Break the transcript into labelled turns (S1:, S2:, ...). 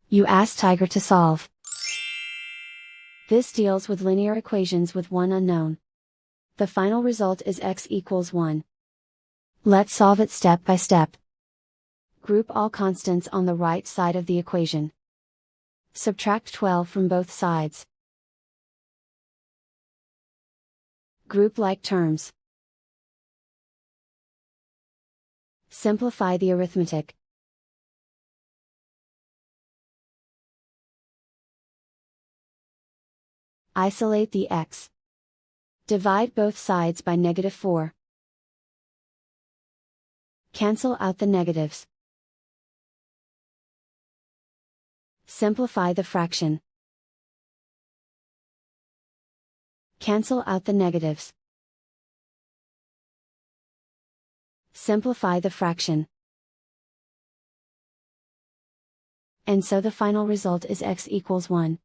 S1: You ask Tiger to solve. This deals with linear equations with one unknown. The final result is x equals 1. Let's solve it step by step. Group all constants on the right side of the equation. Subtract 12 from both sides. Group like terms. Simplify the arithmetic. Isolate the x. Divide both sides by -4. Cancel out the negatives. Simplify the fraction. Cancel out the negatives. Simplify the fraction. And so the final result is x equals 1.